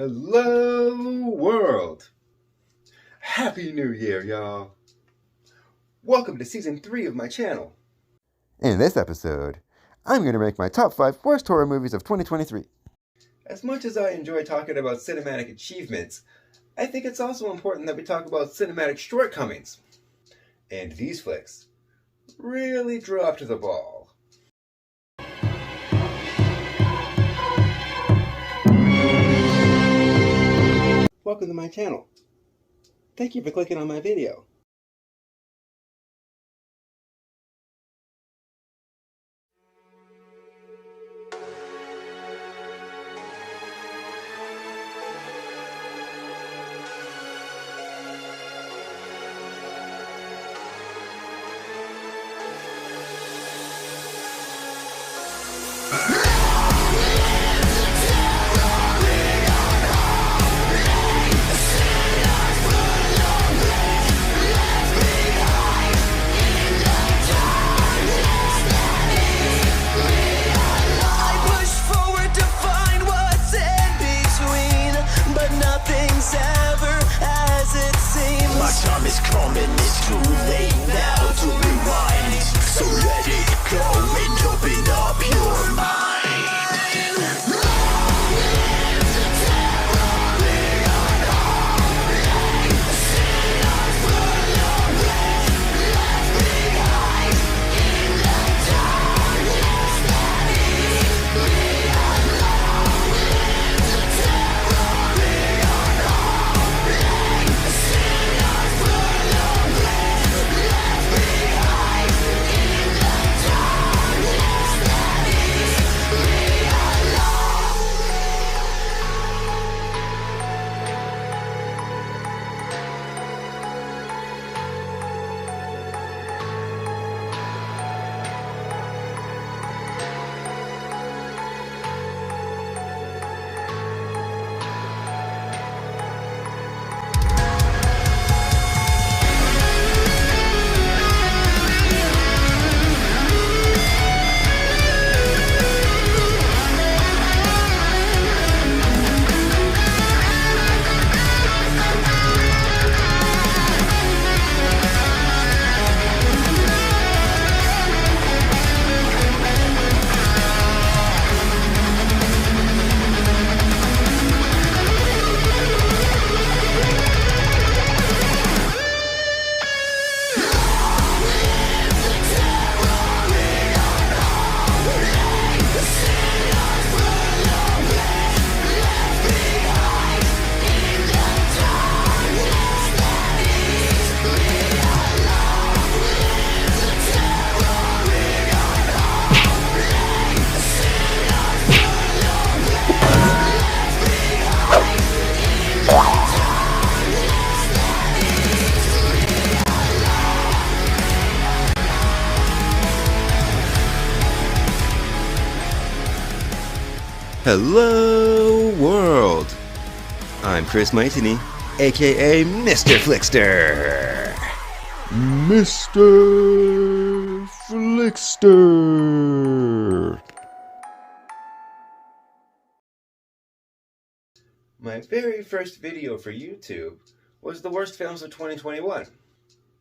Hello world! Happy New Year, y'all! Welcome to Season 3 of my channel. In this episode, I'm going to rank my top 5 worst horror movies of 2023. As much as I enjoy talking about cinematic achievements, I think it's also important that we talk about cinematic shortcomings. And these flicks really dropped the ball. Welcome to my channel. Thank you for clicking on my video. Time is coming, it's too late now to rewind. So let it go and open up your mind. Long live the terroring unholy, sinners full of rage, left behind in the darkness that is beyond. Long live the terroring unholy, sinners full of rage, left behind in the darkness that is beyond. Hello world! I'm Chris Maitini, aka Mr. FLIXTER. Mr. FLIXTER. My very first video for YouTube was the worst films of 2021.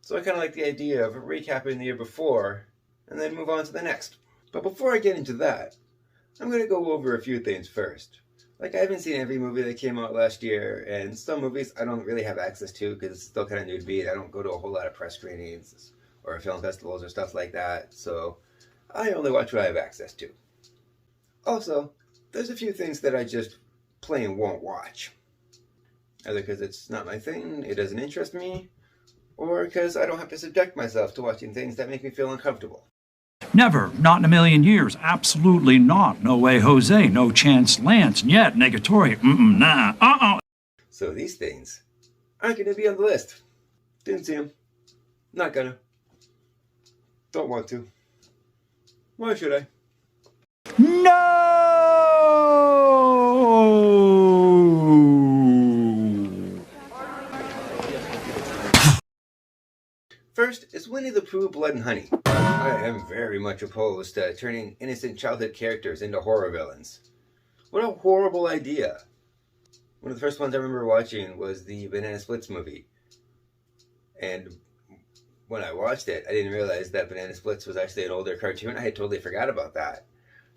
So I kind of like the idea of recapping the year before and then move on to the next. But before I get into that, I'm going to go over a few things first. Like, I haven't seen every movie that came out last year, and some movies I don't really have access to because it's still kind of new to me. I don't go to a whole lot of press screenings or film festivals or stuff like that, so I only watch what I have access to. Also, there's a few things that I just plain won't watch. Either because it's not my thing, it doesn't interest me, or because I don't have to subject myself to watching things that make me feel uncomfortable. Never, not in a million years, absolutely not. No way, Jose, no chance, Lance, yet, negatory, nah, So these things aren't going to be on the list. Didn't see them. Not gonna. Don't want to. Why should I? No! First is Winnie the Pooh, Blood and Honey. I am very much opposed to turning innocent childhood characters into horror villains. What a horrible idea. One of the first ones I remember watching was the Banana Splits movie. And when I watched it, I didn't realize that Banana Splits was actually an older cartoon. I had totally forgot about that.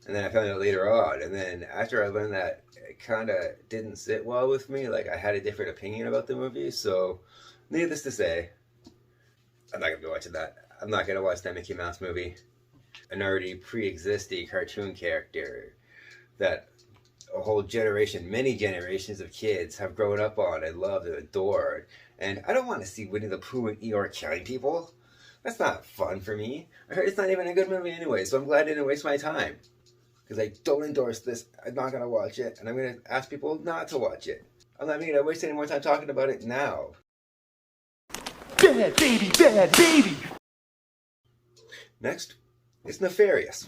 And then I found out later on. And then after I learned that, it kind of didn't sit well with me. Like, I had a different opinion about the movie. So, needless to say, I'm not going to be watching that. I'm not going to watch that Mickey Mouse movie. An already pre-existing cartoon character that a whole generation, many generations of kids have grown up on and loved and adored. And I don't want to see Winnie the Pooh and Eeyore killing people. That's not fun for me. I heard it's not even a good movie anyway, so I'm glad I didn't waste my time. Because I don't endorse this, I'm not going to watch it, and I'm going to ask people not to watch it. I'm not even going to waste any more time talking about it now. Bad baby, bad baby. Next, it's nefarious.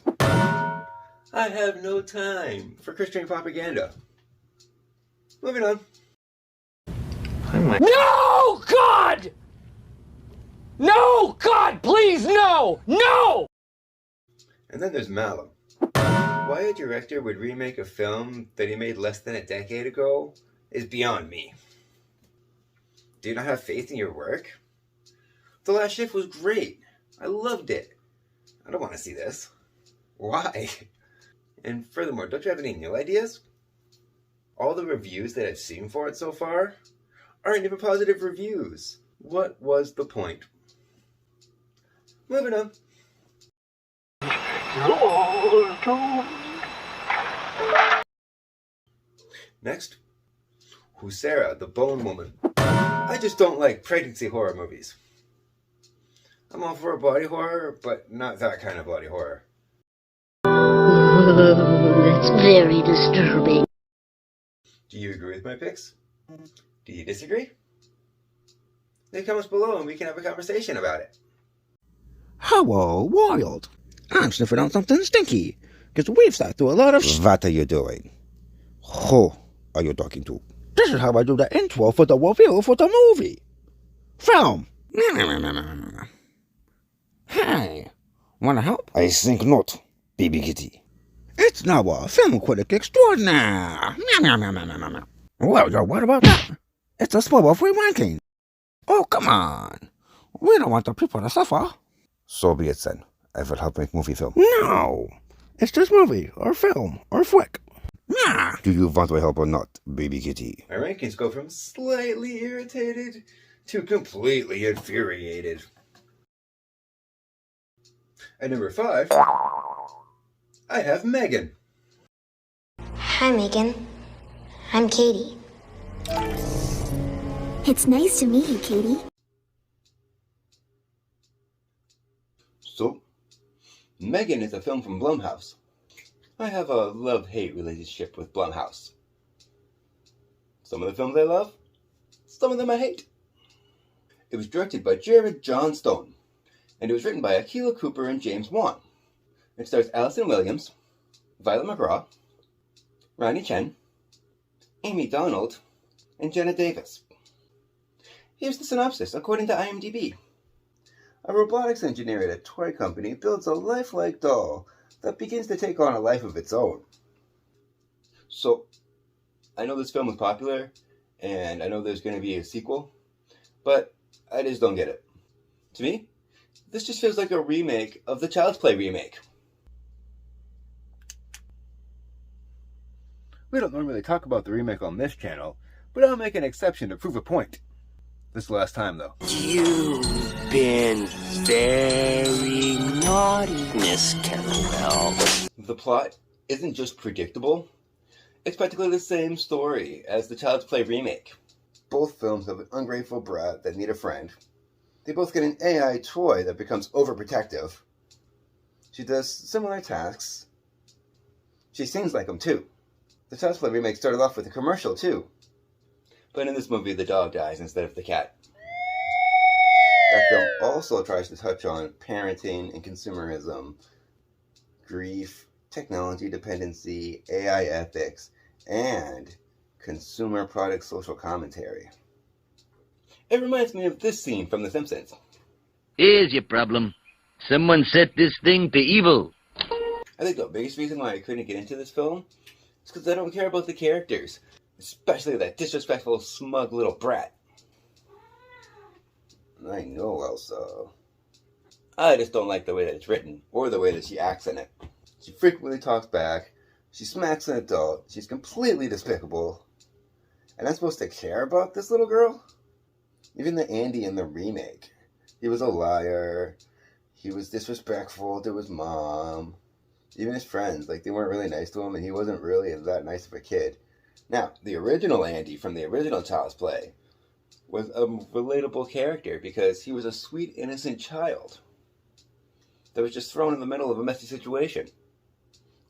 I have no time for Christian propaganda. Moving on. No, God! No, God, please, no! No! And then there's Malum. Why a director would remake a film that he made less than a decade ago is beyond me. Do you not have faith in your work? The Last Shift was great. I loved it. I don't want to see this. Why? And furthermore, don't you have any new ideas? All the reviews that I've seen for it so far aren't even positive reviews. What was the point? Moving on. Next, Husera, the Bone Woman. I just don't like pregnancy horror movies. I'm all for a body horror, but not that kind of body horror. That's very disturbing. Do you agree with my picks? Do you disagree? Leave comments below and we can have a conversation about it. Hello, Wild. I'm sniffing out something stinky, because we've sat through a lot of What are you doing? Who are you talking to? This is how I do the intro for the review for the movie. Film. Hey, wanna help? I think not, baby kitty. It's now a film critic extraordinaire. Well, what about that? It's a spoiler-free ranking. Oh, come on. We don't want the people to suffer. So be it then. I will help make movie film. No. It's just movie, or film, or flick. Nah. Do you want my help or not, baby kitty? My rankings go from slightly irritated to completely infuriated. At number 5, I have Megan. Hi, Megan. I'm Katie. It's nice to meet you, Katie. So, Megan is a film from Blumhouse. I have a love-hate relationship with Blumhouse. Some of the films I love, some of them I hate. It was directed by Jared Johnstone, and it was written by Akilah Cooper and James Wan. It stars Allison Williams, Violet McGraw, Ronnie Chen, Amy Donald, and Jenna Davis. Here's the synopsis according to IMDb. A robotics engineer at a toy company builds a lifelike doll that begins to take on a life of its own. So, I know this film was popular, and I know there's going to be a sequel, but I just don't get it. To me, this just feels like a remake of the Child's Play remake. We don't normally talk about the remake on this channel, but I'll make an exception to prove a point. This last time, though. You've been very naughty, Miss Kettlebell. The plot isn't just predictable, it's practically the same story as the Child's Play remake. Both films have an ungrateful brat that need a friend. They both get an AI toy that becomes overprotective. She does similar tasks. She sings like them, too. The Child's Play remake started off with a commercial, too. But in this movie, the dog dies instead of the cat. That film also tries to touch on parenting and consumerism, grief, technology dependency, AI ethics, and consumer product social commentary. It reminds me of this scene from The Simpsons. Here's your problem. Someone set this thing to evil. I think the biggest reason why I couldn't get into this film is because I don't care about the characters. Especially that disrespectful, smug little brat. I know, Elsa. I just don't like the way that it's written, or the way that she acts in it. She frequently talks back, she smacks an adult, she's completely despicable. And I'm supposed to care about this little girl? Even the Andy in the remake. He was a liar, he was disrespectful to his mom. Even his friends, like, they weren't really nice to him, and he wasn't really that nice of a kid. Now, the original Andy from the original Child's Play was a relatable character because he was a sweet, innocent child that was just thrown in the middle of a messy situation.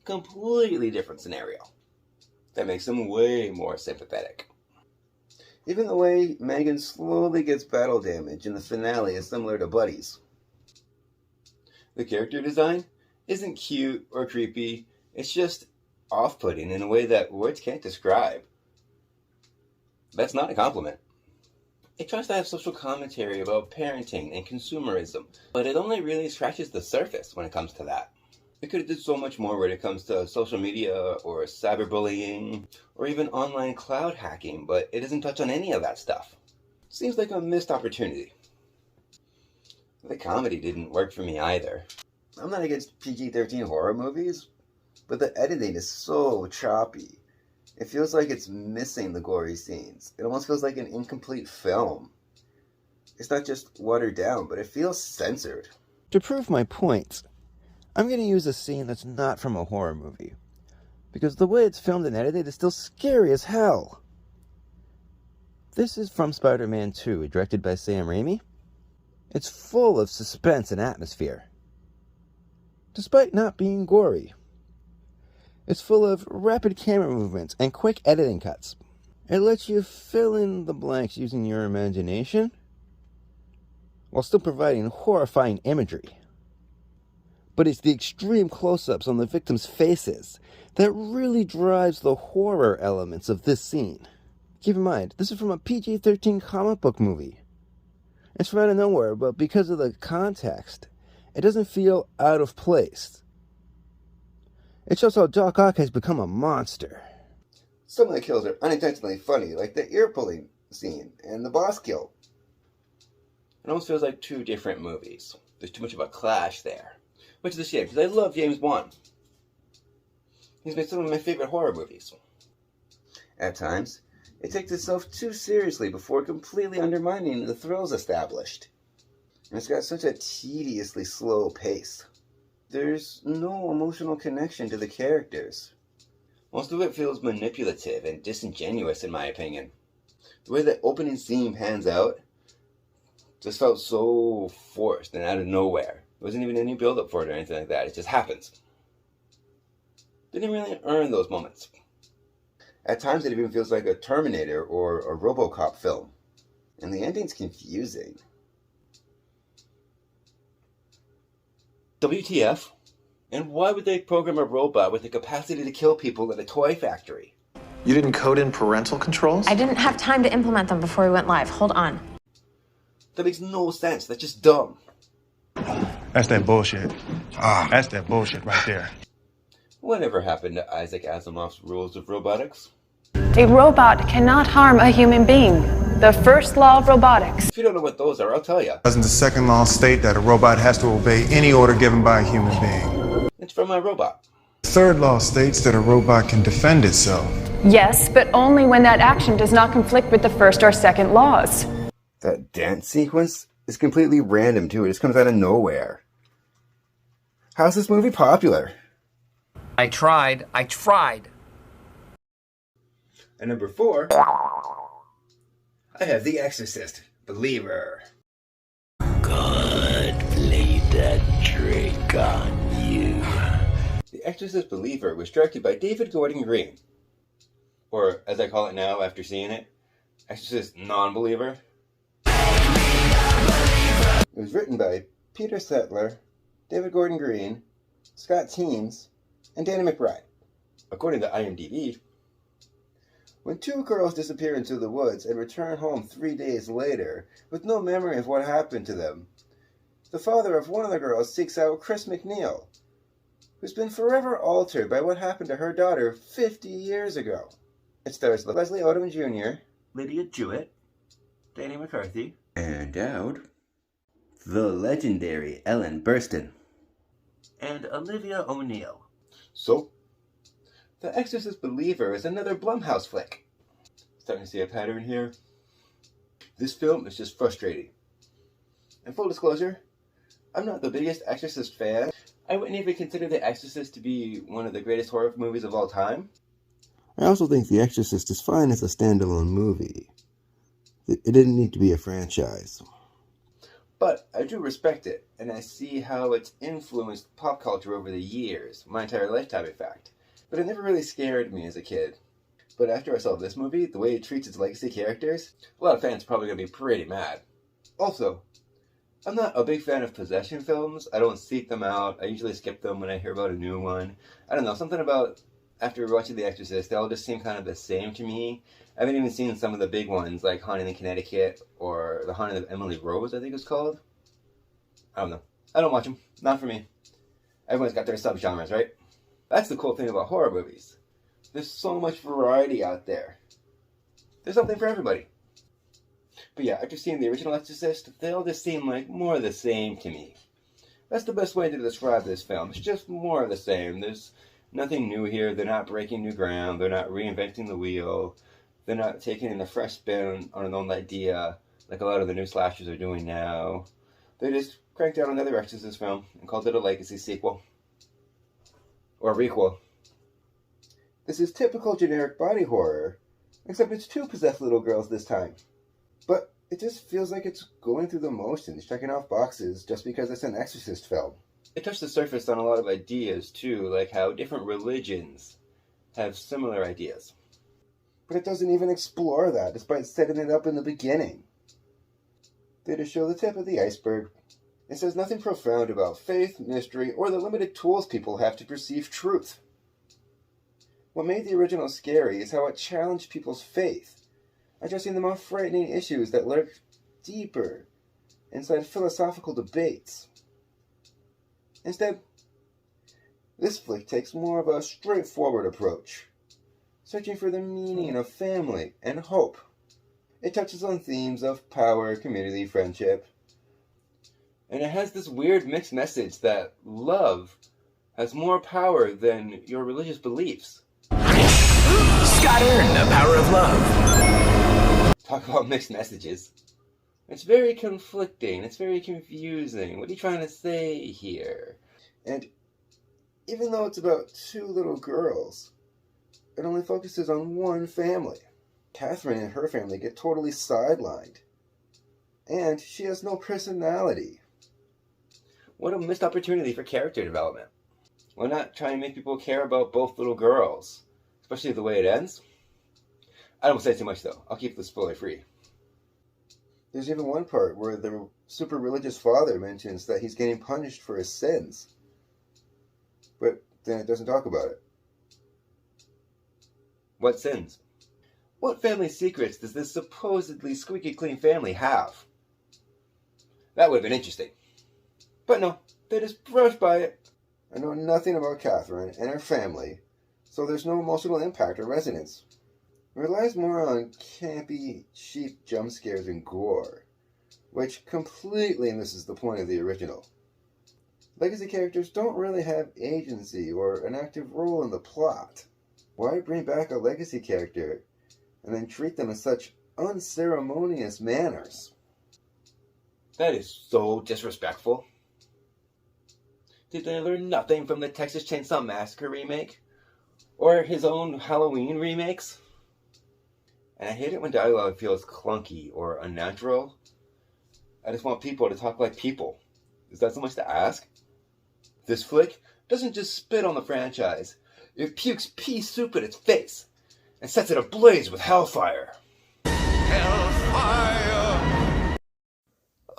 Completely different scenario. That makes him way more sympathetic. Even the way Megan slowly gets battle damage in the finale is similar to Buddy's. The character design isn't cute or creepy, it's just off-putting in a way that words can't describe. That's not a compliment. It tries to have social commentary about parenting and consumerism, but it only really scratches the surface when it comes to that. It could have did so much more when it comes to social media or cyberbullying or even online cloud hacking, but it doesn't touch on any of that stuff. Seems like a missed opportunity. The comedy didn't work for me either. I'm not against PG-13 horror movies, but the editing is so choppy. It feels like it's missing the gory scenes. It almost feels like an incomplete film. It's not just watered down, but it feels censored. To prove my point, I'm going to use a scene that's not from a horror movie, because the way it's filmed and edited is still scary as hell. This is from Spider-Man 2, directed by Sam Raimi. It's full of suspense and atmosphere, despite not being gory. It's full of rapid camera movements and quick editing cuts. It lets you fill in the blanks using your imagination, while still providing horrifying imagery. But it's the extreme close-ups on the victims' faces that really drives the horror elements of this scene. Keep in mind, this is from a PG-13 comic book movie. It's from out of nowhere, but because of the context, it doesn't feel out of place. It shows how Doc Ock has become a monster. Some of the kills are unintentionally funny, like the ear-pulling scene and the boss kill. It almost feels like two different movies. There's too much of a clash there. Which is a shame, because I love James Wan. He's made some of my favorite horror movies. At times, it takes itself too seriously before completely undermining the thrills established. And it's got such a tediously slow pace. There's no emotional connection to the characters. Most of it feels manipulative and disingenuous in my opinion. The way the opening scene pans out just felt so forced and out of nowhere. There wasn't even any build-up for it or anything like that. It just happens. Didn't really earn those moments. At times it even feels like a Terminator or a RoboCop film. And the ending's confusing. WTF? And why would they program a robot with the capacity to kill people in a toy factory? You didn't code in parental controls? I didn't have time to implement them before we went live. Hold on. That makes no sense. That's just dumb. That's that bullshit. That's that bullshit right there. Whatever happened to Isaac Asimov's rules of robotics? A robot cannot harm a human being. The first law of robotics. If you don't know what those are, I'll tell you. Doesn't the second law state that a robot has to obey any order given by a human being? It's from my robot. The third law states that a robot can defend itself. Yes, but only when that action does not conflict with the first or second laws. That dance sequence is completely random too. It just comes out of nowhere. How's this movie popular? I tried. And number 4, I have The Exorcist, Believer. God played that trick on you. The Exorcist Believer was directed by David Gordon Green. Or, as I call it now after seeing it, Exorcist Non-Believer. It was written by Peter Settler, David Gordon Green, Scott Teems, and Danny McBride. According to IMDb, when 2 girls disappear into the woods and return home 3 days later with no memory of what happened to them, the father of one of the girls seeks out Chris McNeil, who's been forever altered by what happened to her daughter 50 years ago. It stars Leslie Odom Jr., Lydia Jewett, Danny McCarthy, And Dowd. The legendary Ellen Burstyn. and Olivia O'Neill. So, The Exorcist Believer is another Blumhouse flick. Starting to see a pattern here. This film is just frustrating. And full disclosure, I'm not the biggest Exorcist fan. I wouldn't even consider The Exorcist to be one of the greatest horror movies of all time. I also think The Exorcist is fine as a standalone movie. It didn't need to be a franchise. But I do respect it, and I see how it's influenced pop culture over the years, my entire lifetime in fact. But it never really scared me as a kid. But after I saw this movie, the way it treats its legacy characters, a lot of fans are probably going to be pretty mad. Also, I'm not a big fan of possession films. I don't seek them out. I usually skip them when I hear about a new one. I don't know, something about after watching The Exorcist, they all just seem kind of the same to me. I haven't even seen some of the big ones, like Haunting in Connecticut, or The Haunting of Emily Rose, I think it's called. I don't know. I don't watch them. Not for me. Everyone's got their subgenres, right? That's the cool thing about horror movies. There's so much variety out there. There's something for everybody. But yeah, after seeing the original Exorcist, they all just seem like more of the same to me. That's the best way to describe this film. It's just more of the same. There's nothing new here. They're not breaking new ground. They're not reinventing the wheel. They're not taking in a fresh spin on an old idea like a lot of the new slashers are doing now. They just cranked out another Exorcist film and called it a legacy sequel. Or requel. This is typical generic body horror, except it's 2 possessed little girls this time. But it just feels like it's going through the motions, checking off boxes just because it's an Exorcist film. It touched the surface on a lot of ideas too, like how different religions have similar ideas. But it doesn't even explore that, despite setting it up in the beginning. They just show the tip of the iceberg. It says nothing profound about faith, mystery, or the limited tools people have to perceive truth. What made the original scary is how it challenged people's faith, addressing the more frightening issues that lurk deeper inside philosophical debates. Instead, this flick takes more of a straightforward approach, searching for the meaning of family and hope. It touches on themes of power, community, friendship, and it has this weird mixed message that love has more power than your religious beliefs. Scott Aaron, the power of love. Talk about mixed messages. It's very conflicting. It's very confusing. What are you trying to say here? And even though it's about 2 little girls, it only focuses on one family. Catherine and her family get totally sidelined. And she has no personality. What a missed opportunity for character development. Why not try and make people care about both little girls? Especially the way it ends. I don't say too much though. I'll keep this spoiler free. There's even one part where the super religious father mentions that he's getting punished for his sins. But then it doesn't talk about it. What sins? What family secrets does this supposedly squeaky clean family have? That would have been interesting. But no, they just brush by it. I know nothing about Catherine and her family, so there's no emotional impact or resonance. It relies more on campy, cheap jump scares and gore, which completely misses the point of the original. Legacy characters don't really have agency or an active role in the plot. Why bring back a legacy character and then treat them in such unceremonious manners? That is so disrespectful. Did they learn nothing from the Texas Chainsaw Massacre remake? Or his own Halloween remakes? And I hate it when dialogue feels clunky or unnatural. I just want people to talk like people. Is that so much to ask? This flick doesn't just spit on the franchise. It pukes pea soup in its face and sets it ablaze with hellfire. Hellfire!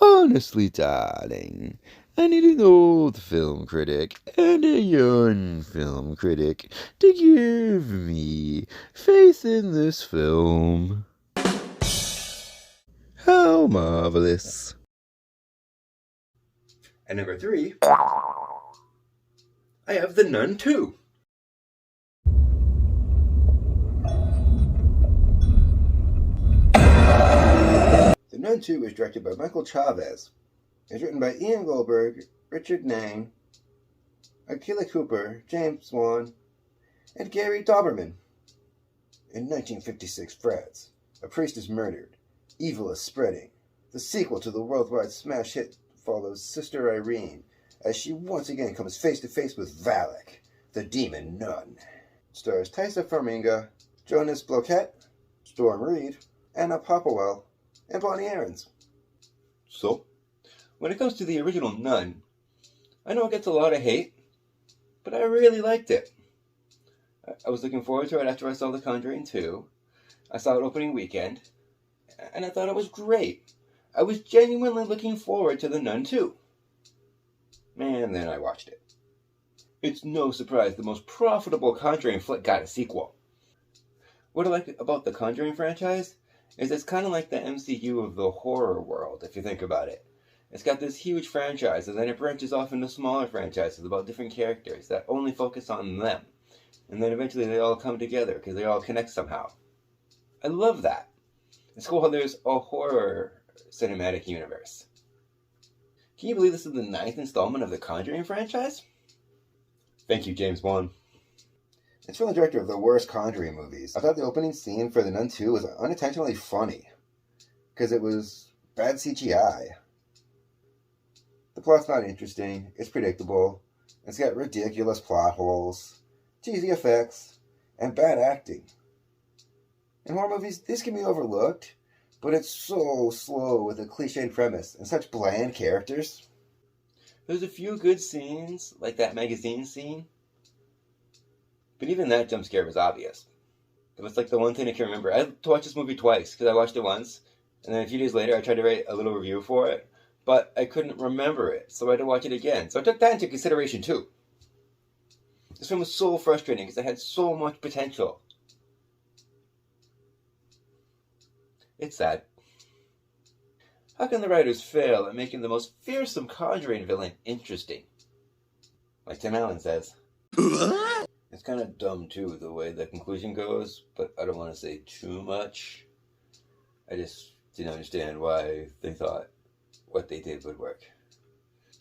Honestly, darling, I need an old film critic and a young film critic to give me faith in this film. How marvelous. And number 3, I have The Nun 2. Nun 2 was directed by Michael Chavez. It was written by Ian Goldberg, Richard Nang, Akila Cooper, James Wan, and Gary Dauberman. In 1956 France, a priest is murdered. Evil is spreading. The sequel to the worldwide smash hit follows Sister Irene as she once again comes face to face with Valak, the demon nun. It stars Taissa Farmiga, Jonas Bloquet, Storm Reed, Anna Popplewell, and Bonnie Aarons. So, when it comes to the original Nun, I know it gets a lot of hate, but I really liked it. I was looking forward to it after I saw The Conjuring 2. I saw it opening weekend, and I thought it was great. I was genuinely looking forward to The Nun 2. And then I watched it. It's no surprise the most profitable Conjuring flick got a sequel. What I like about the Conjuring franchise is it's kind of like the MCU of the horror world, if you think about it. It's got this huge franchise, and then it branches off into smaller franchises about different characters that only focus on them. And then eventually they all come together because they all connect somehow. I love that. It's cool how there's a horror cinematic universe. Can you believe this is the 9th installment of the Conjuring franchise? Thank you, James Wan. It's from the director of the worst Conjuring movies. I thought the opening scene for The Nun 2 was unintentionally funny, because it was bad CGI. The plot's not interesting, it's predictable, it's got ridiculous plot holes, cheesy effects, and bad acting. In horror movies, this can be overlooked, but it's so slow with a cliched premise and such bland characters. There's a few good scenes, like that magazine scene, but even that jump scare was obvious. It was like the one thing I can remember. I had to watch this movie twice, because I watched it once, and then a few days later I tried to write a little review for it, but I couldn't remember it, so I had to watch it again. So I took that into consideration too. This film was so frustrating because it had so much potential. It's sad. How can the writers fail at making the most fearsome Conjuring villain interesting? Like Tim Allen says. It's kind of dumb too, the way the conclusion goes, but I don't want to say too much. I just didn't understand why they thought what they did would work.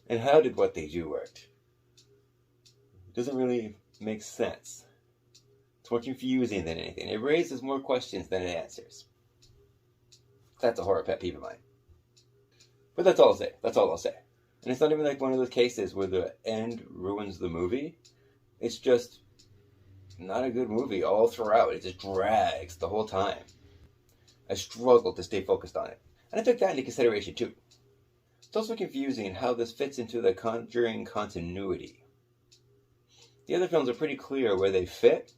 And how did what they do work? It doesn't really make sense. It's more confusing than anything. It raises more questions than it answers. That's a horror pet peeve of mine. But that's all I'll say. That's all I'll say. And it's not even like one of those cases where the end ruins the movie. It's just not a good movie all throughout. It just drags the whole time. I struggled to stay focused on it. And I took that into consideration too. It's also confusing how this fits into the Conjuring continuity. The other films are pretty clear where they fit.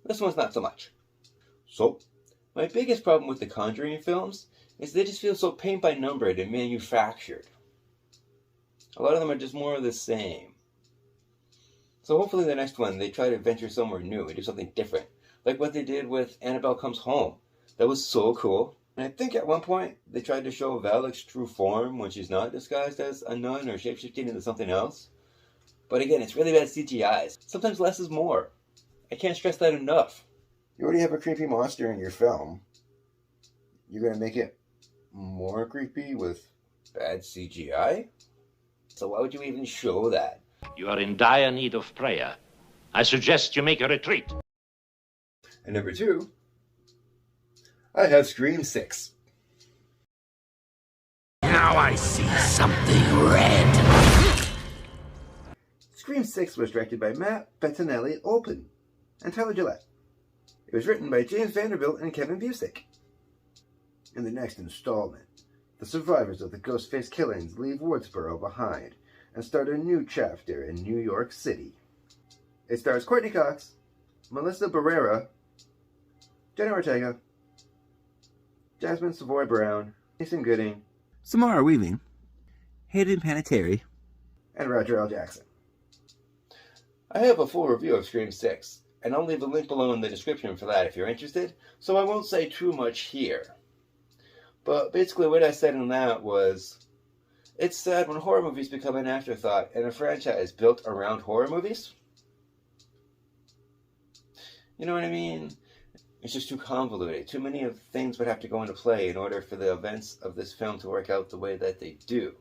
This one's not so much. So, my biggest problem with the Conjuring films is they just feel so paint by numbered and manufactured. A lot of them are just more of the same. So hopefully the next one they try to venture somewhere new and do something different. Like what they did with Annabelle Comes Home. That was so cool. And I think at one point they tried to show Valak's true form when she's not disguised as a nun or shapeshifting into something else. But again, it's really bad CGI. Sometimes less is more. I can't stress that enough. You already have a creepy monster in your film. You're going to make it more creepy with bad CGI? So why would you even show that? You are in dire need of prayer. I suggest you make a retreat. And number 2, I have Scream 6. Now I see something red. Scream 6 was directed by Matt Bettinelli-Olpin and Tyler Gillette. It was written by James Vanderbilt and Kevin Busick. In the next installment, the survivors of the Ghostface killings leave Woodsboro behind and start a new chapter in New York City. It stars Courtney Cox, Melissa Barrera, Jenna Ortega, Jasmine Savoy Brown, Jason Gooding, Samara Weaving, Hayden Panettiere, and Roger L. Jackson. I have a full review of Scream 6, and I'll leave a link below in the description for that if you're interested, so I won't say too much here. But basically what I said in that was, it's sad when horror movies become an afterthought in a franchise built around horror movies. You know what I mean? It's just too convoluted. Too many of things would have to go into play in order for the events of this film to work out the way that they do.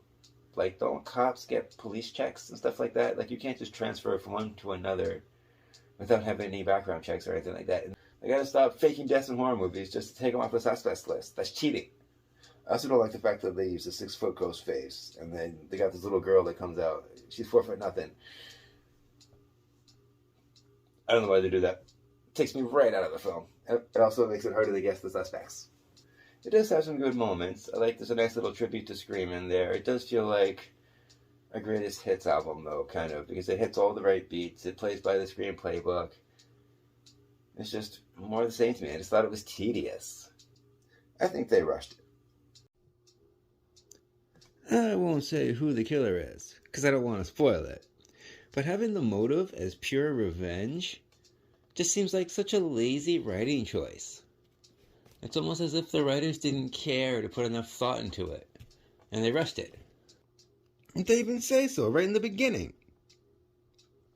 Like, don't cops get police checks and stuff like that? Like, you can't just transfer from one to another without having any background checks or anything like that. And they gotta stop faking deaths in horror movies just to take them off the suspects list. That's cheating. I also don't like the fact that they use a 6-foot ghost face, and then they got this little girl that comes out. She's 4 foot nothing. I don't know why they do that. It takes me right out of the film. It also makes it harder to guess the suspects. It does have some good moments. I like there's a nice little tribute to Scream in there. It does feel like a greatest hits album, though, kind of, because it hits all the right beats. It plays by the Scream playbook. It's just more of the same to me. I just thought it was tedious. I think they rushed it. I won't say who the killer is, because I don't want to spoil it. But having the motive as pure revenge just seems like such a lazy writing choice. It's almost as if the writers didn't care to put enough thought into it, and they rushed it. And they even say so right in the beginning.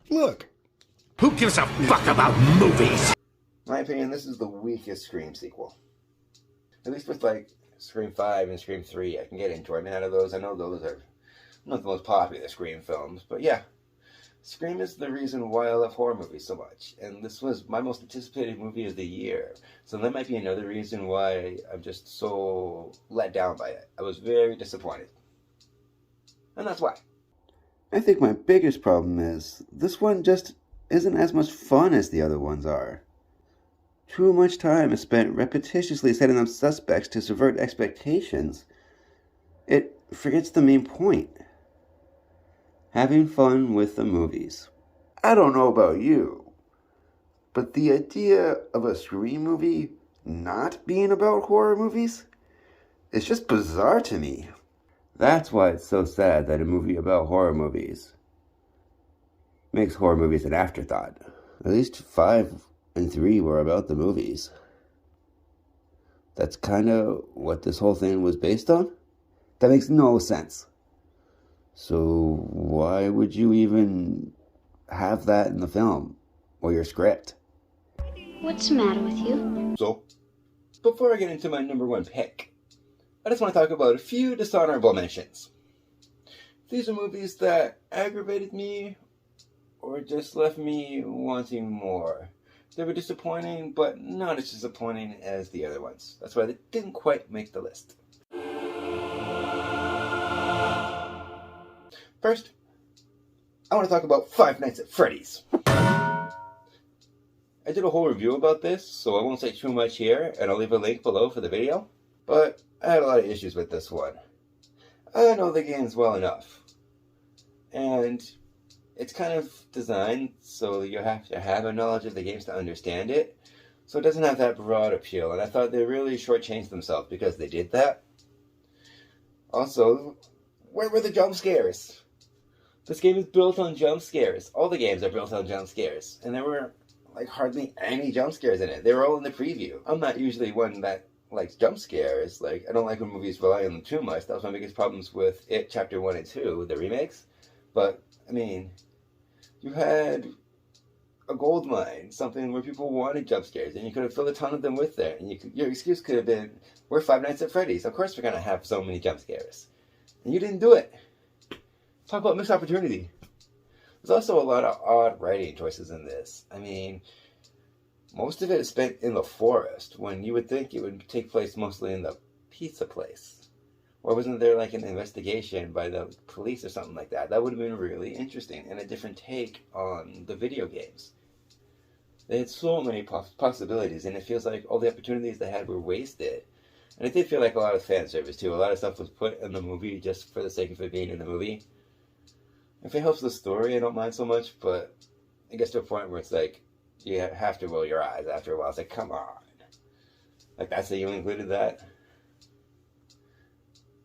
Look. Who gives a fuck about movies? In my opinion, this is the weakest Scream sequel. At least with, like, Scream 5 and Scream 3, I can get into it. I mean, out of those, I know those are not the most popular Scream films, but yeah. Scream is the reason why I love horror movies so much, and this was my most anticipated movie of the year, so that might be another reason why I'm just so let down by it. I was very disappointed, and that's why. I think my biggest problem is this one just isn't as much fun as the other ones are. Too much time is spent repetitiously setting up suspects to subvert expectations. It forgets the main point. Having fun with the movies. I don't know about you, but the idea of a Scream movie not being about horror movies is just bizarre to me. That's why it's so sad that a movie about horror movies makes horror movies an afterthought. At least 5 and 3 were about the movies. That's kind of what this whole thing was based on? That makes no sense. So why would you even have that in the film or your script? What's the matter with you? So, before I get into my number 1 pick, I just want to talk about a few dishonorable mentions. These are movies that aggravated me or just left me wanting more. They were disappointing, but not as disappointing as the other ones. That's why they didn't quite make the list. First, I want to talk about Five Nights at Freddy's. I did a whole review about this, so I won't say too much here, and I'll leave a link below for the video. But I had a lot of issues with this one. I know the games well enough. And it's kind of designed so you have to have a knowledge of the games to understand it. So it doesn't have that broad appeal, and I thought they really shortchanged themselves because they did that. Also, where were the jump scares? This game is built on jump scares. All the games are built on jump scares. And there were, like, hardly any jump scares in it. They were all in the preview. I'm not usually one that likes jump scares. Like, I don't like when movies rely on them too much. That was my biggest problems with It Chapter 1 and 2, the remakes. But, I mean, you had a gold mine, something where people wanted jump scares, and you could have filled a ton of them with there. And your excuse could have been, we're Five Nights at Freddy's. Of course we're going to have so many jump scares. And you didn't do it. Talk about missed opportunity. There's also a lot of odd writing choices in this. I mean, most of it is spent in the forest, when you would think it would take place mostly in the pizza place. Or wasn't there like an investigation by the police or something like that? That would have been really interesting and a different take on the video games. They had so many possibilities, and it feels like all the opportunities they had were wasted. And it did feel like a lot of fan service too. A lot of stuff was put in the movie just for the sake of it being in the movie. If it helps the story, I don't mind so much, but it gets to a point where it's like, you have to roll your eyes after a while. It's like, come on. Like, that's how you included that?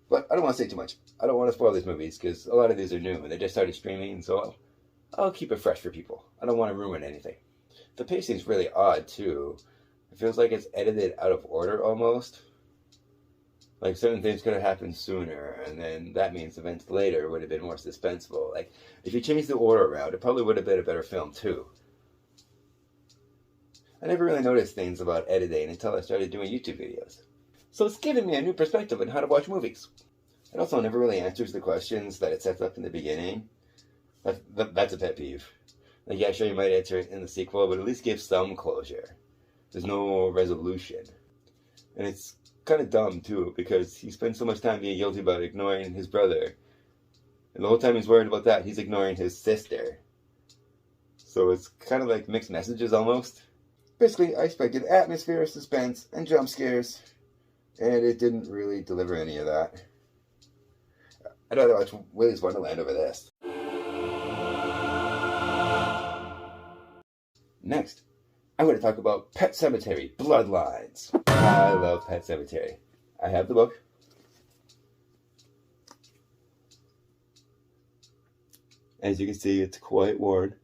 But I don't want to say too much. I don't want to spoil these movies, because a lot of these are new, and they just started streaming, so I'll keep it fresh for people. I don't want to ruin anything. The pacing's really odd, too. It feels like it's edited out of order, almost. Like, certain things could have happened sooner, and then that means events later would have been more suspenseful. Like, if you changed the order around, it probably would have been a better film, too. I never really noticed things about editing until I started doing YouTube videos. So it's given me a new perspective on how to watch movies. It also never really answers the questions that it sets up in the beginning. That's a pet peeve. Like, yeah, sure, you might answer it in the sequel, but at least give some closure. There's no resolution. And it's kind of dumb, too, because he spends so much time being guilty about ignoring his brother. And the whole time he's worried about that, he's ignoring his sister. So it's kind of like mixed messages, almost. Basically, I expected atmosphere, suspense, and jump scares, and it didn't really deliver any of that. I'd rather watch Willy's Wonderland over this. Next, I'm going to talk about Pet Sematary Bloodlines. I love Pet Sematary. I have the book. As you can see, it's quite worn.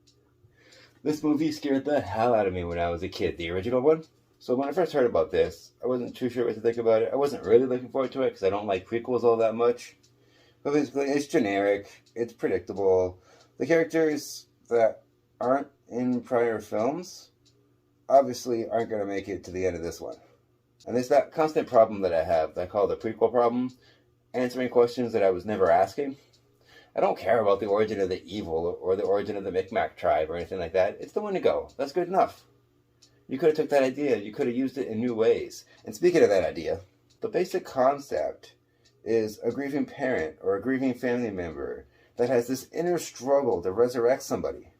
This movie scared the hell out of me when I was a kid, the original one. So when I first heard about this, I wasn't too sure what to think about it. I wasn't really looking forward to it because I don't like prequels all that much. But basically, it's generic, it's predictable. The characters that aren't in prior films obviously aren't going to make it to the end of this one. And there's that constant problem that I have that I call the prequel problem, answering questions that I was never asking. I don't care about the origin of the evil or the origin of the Micmac tribe or anything like that. It's the Wendigo. That's good enough. You could have took that idea. You could have used it in new ways. And speaking of that idea, the basic concept is a grieving parent or a grieving family member that has this inner struggle to resurrect somebody.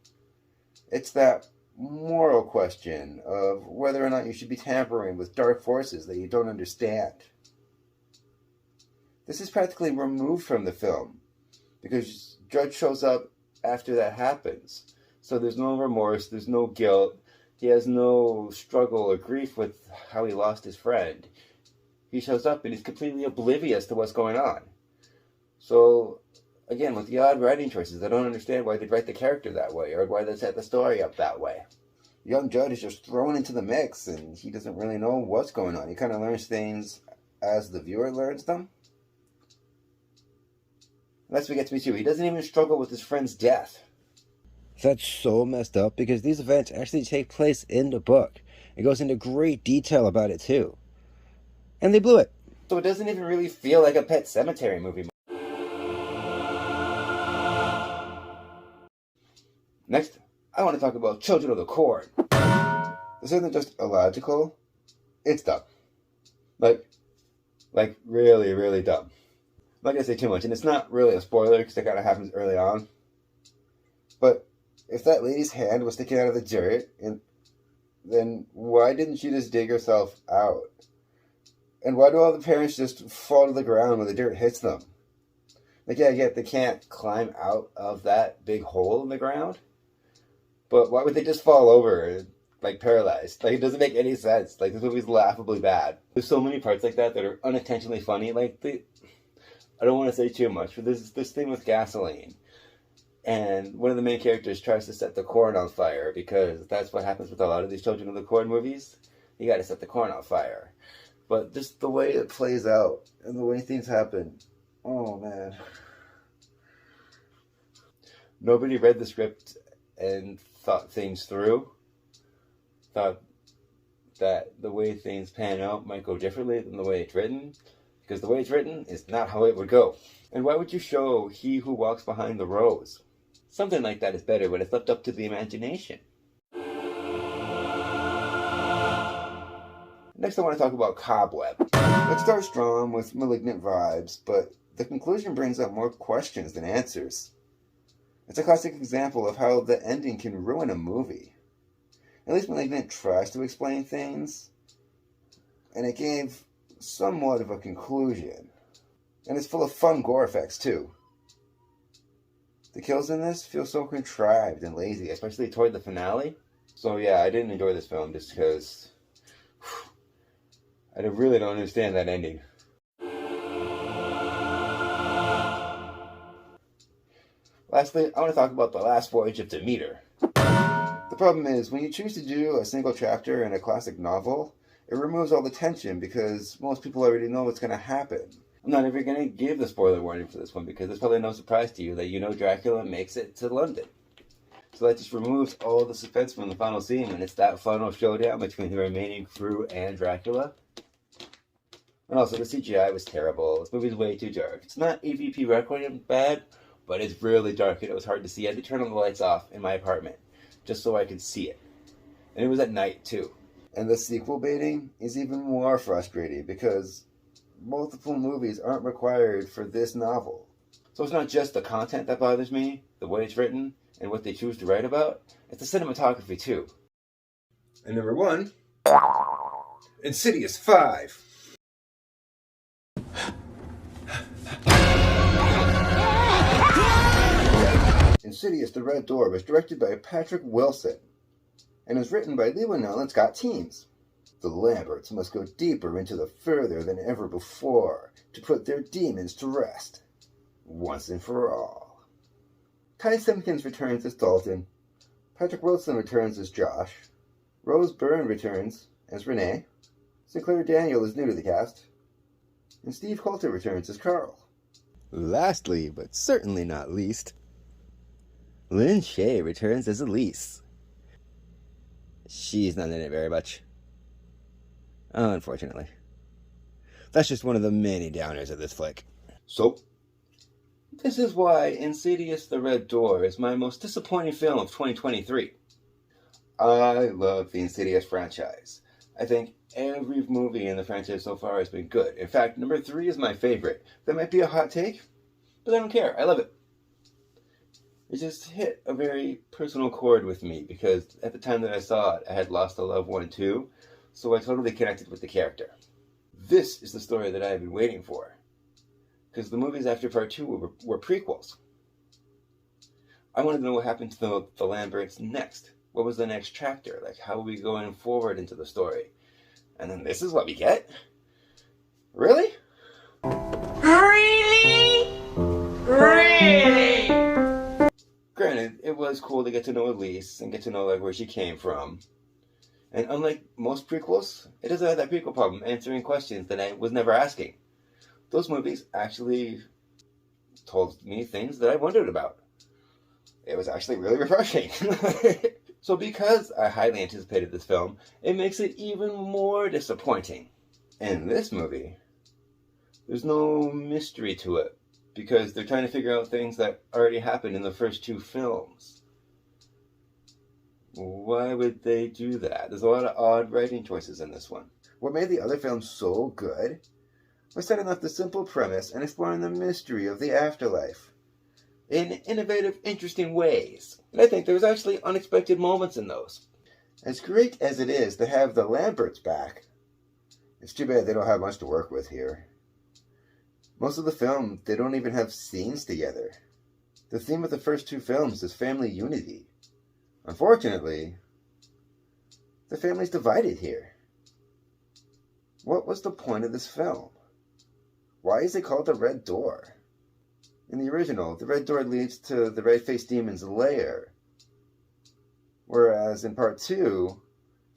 It's that moral question of whether or not you should be tampering with dark forces that you don't understand. This is practically removed from the film because Judge shows up after that happens. So there's no remorse, there's no guilt. He has no struggle or grief with how he lost his friend. He shows up and he's completely oblivious to what's going on. So, again, with the odd writing choices, I don't understand why they'd write the character that way or why they set the story up that way. Young Judd is just thrown into the mix and he doesn't really know what's going on. He kind of learns things as the viewer learns them. That's what gets me too. He doesn't even struggle with his friend's death. That's so messed up because these events actually take place in the book. It goes into great detail about it too. And they blew it. So it doesn't even really feel like a Pet Sematary movie. Next, I want to talk about Children of the Corn. This isn't just illogical, it's dumb. Like really, really dumb. I'm not going to say too much, and it's not really a spoiler because it kind of happens early on. But if that lady's hand was sticking out of the dirt, then why didn't she just dig herself out? And why do all the parents just fall to the ground when the dirt hits them? Like, yeah, I get they can't climb out of that big hole in the ground. But why would they just fall over, like, paralyzed? Like, it doesn't make any sense. Like, this movie's laughably bad. There's so many parts like that that are unintentionally funny. Like, I don't want to say too much, but there's this thing with gasoline. And one of the main characters tries to set the corn on fire because that's what happens with a lot of these Children of the Corn movies. You got to set the corn on fire. But just the way it plays out and the way things happen, oh man. Nobody read the script and thought things through. Thought that the way things pan out might go differently than the way it's written. Because the way it's written is not how it would go. And why would you show He Who Walks Behind the Rose? Something like that is better when it's left up to the imagination. Next I want to talk about Cobweb. It starts strong with malignant vibes, but the conclusion brings up more questions than answers. It's a classic example of how the ending can ruin a movie. At least Malignant tries to explain things, and it gave somewhat of a conclusion. And it's full of fun gore effects too. The kills in this feel so contrived and lazy, especially toward the finale. So yeah, I didn't enjoy this film just because I really don't understand that ending. Lastly, I want to talk about The Last Voyage of Demeter. The problem is, when you choose to do a single chapter in a classic novel, it removes all the tension because most people already know what's going to happen. I'm not even going to give the spoiler warning for this one because it's probably no surprise to you that you know Dracula makes it to London. So that just removes all the suspense from the final scene, and it's that final showdown between the remaining crew and Dracula. And also, the CGI was terrible. This movie's way too dark. It's not AVP Requiem bad, but it's really dark and it was hard to see. I had to turn all the lights off in my apartment just so I could see it. And it was at night, too. And the sequel baiting is even more frustrating because multiple movies aren't required for this novel. So it's not just the content that bothers me, the way it's written, and what they choose to write about. It's the cinematography, too. And number 1, Insidious 5. Insidious the Red Door was directed by Patrick Wilson and was written by Lee Winnell and Scott Teems. The Lamberts must go deeper into the further than ever before to put their demons to rest, once and for all. Ty Simpkins returns as Dalton, Patrick Wilson returns as Josh, Rose Byrne returns as Renee, Sinclair Daniel is new to the cast, and Steve Coulter returns as Carl. Lastly, but certainly not least, Lynn Shay returns as Elise. She's not in it very much. Unfortunately. That's just one of the many downers of this flick. So, this is why Insidious the Red Door is my most disappointing film of 2023. I love the Insidious franchise. I think every movie in the franchise so far has been good. In fact, number 3 is my favorite. That might be a hot take, but I don't care. I love it. It just hit a very personal chord with me because at the time that I saw it, I had lost a loved one too, so I totally connected with the character. This is the story that I have been waiting for, because the movies after part 2 were prequels. I wanted to know what happened to the Lamberts next. What was the next chapter? Like, how are we going forward into the story? And then this is what we get? Really? Really? Really? Granted, it was cool to get to know Elise and get to know like where she came from. And unlike most prequels, it doesn't have that prequel problem answering questions that I was never asking. Those movies actually told me things that I wondered about. It was actually really refreshing. So because I highly anticipated this film, it makes it even more disappointing. In this movie, there's no mystery to it, because they're trying to figure out things that already happened in the first 2 films. Why would they do that? There's a lot of odd writing choices in this one. What made the other films so good was setting up the simple premise and exploring the mystery of the afterlife in innovative, interesting ways. And I think there was actually unexpected moments in those. As great as it is to have the Lamberts back, it's too bad they don't have much to work with here. Most of the film, they don't even have scenes together. The theme of the first 2 films is family unity. Unfortunately, the family's divided here. What was the point of this film? Why is it called the Red Door? In the original, the Red Door leads to the red-faced demon's lair, whereas in part 2,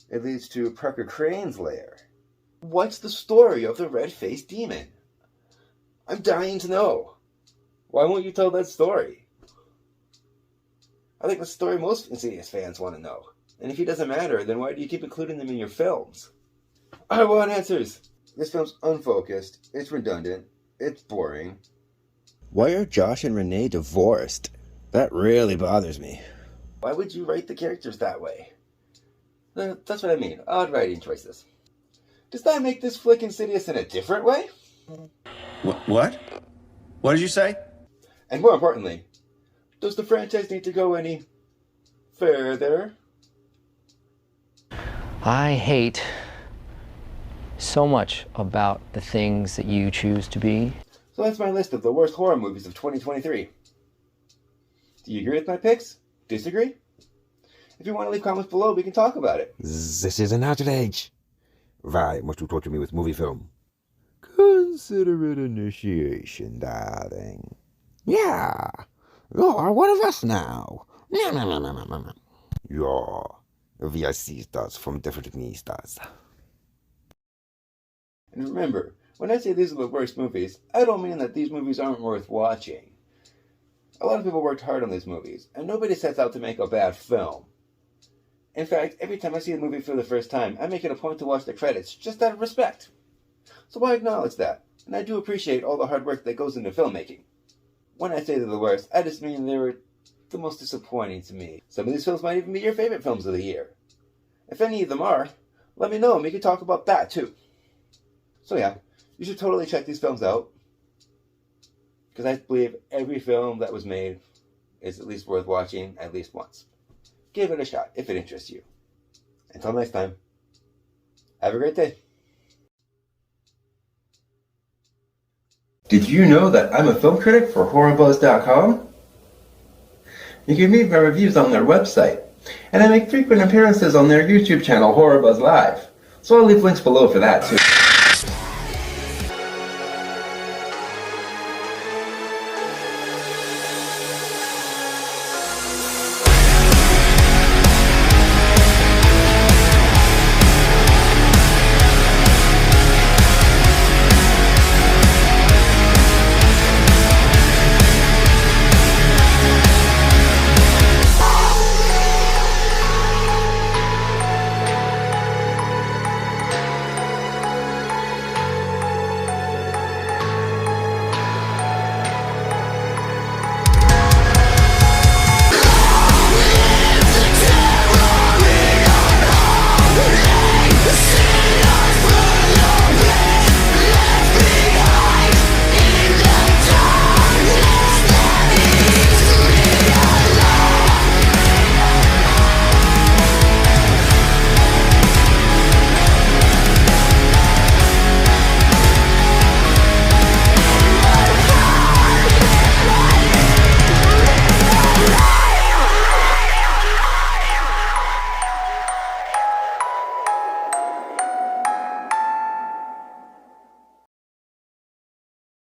it leads to Parker Crane's lair. What's the story of the red-faced demon? I'm dying to know. Why won't you tell that story? I think the story most Insidious fans want to know. And if he doesn't matter, then why do you keep including them in your films? I want answers. This film's unfocused, it's redundant, it's boring. Why are Josh and Renee divorced? That really bothers me. Why would you write the characters that way? That's what I mean, odd writing choices. Does that make this flick Insidious in a different way? What? What did you say? And more importantly, does the franchise need to go any further? I hate so much about the things that you choose to be. So that's my list of the worst horror movies of 2023. Do you agree with my picks? Disagree? If you want to leave comments below, we can talk about it. This is an outrage. Why must you torture me with movie film? Consider it initiation, darling. Yeah, you're one of us now. You're VICistas from different nistas. And remember, when I say these are the worst movies, I don't mean that these movies aren't worth watching. A lot of people worked hard on these movies, and nobody sets out to make a bad film. In fact, every time I see a movie for the first time, I make it a point to watch the credits, just out of respect. So I acknowledge that, and I do appreciate all the hard work that goes into filmmaking. When I say they're the worst, I just mean they were the most disappointing to me. Some of these films might even be your favorite films of the year. If any of them are, let me know and we can talk about that too. So yeah, you should totally check these films out, because I believe every film that was made is at least worth watching at least once. Give it a shot if it interests you. Until next time, have a great day. Did you know that I'm a film critic for HorrorBuzz.com? You can read my reviews on their website, and I make frequent appearances on their YouTube channel, HorrorBuzz Live, so I'll leave links below for that too.